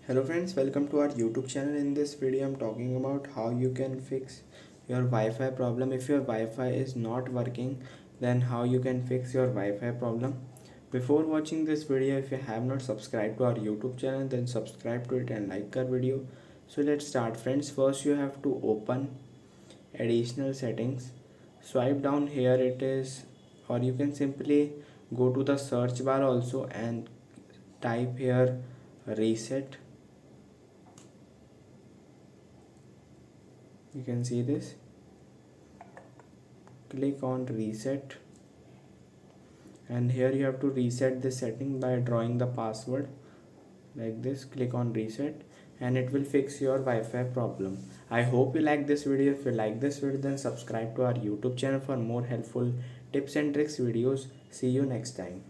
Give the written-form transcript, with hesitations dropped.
Hello friends, welcome to our YouTube channel. In this video I'm talking about how you can fix your Wi-Fi problem. If your Wi-Fi is not working, then how you can fix your Wi-Fi problem. Before watching this video, if you have not subscribed to our YouTube channel, then subscribe to it and like our video. So let's start friends. First you have to open additional settings, swipe down here it is, or you can simply go to the search bar also and type here reset. You can see this, click on reset, and here you have to reset this setting by drawing the password like this. Click on reset and it will fix your Wi-Fi problem. I hope you like this video. If you like this video, then subscribe to our YouTube channel for more helpful tips and tricks videos. See you next time.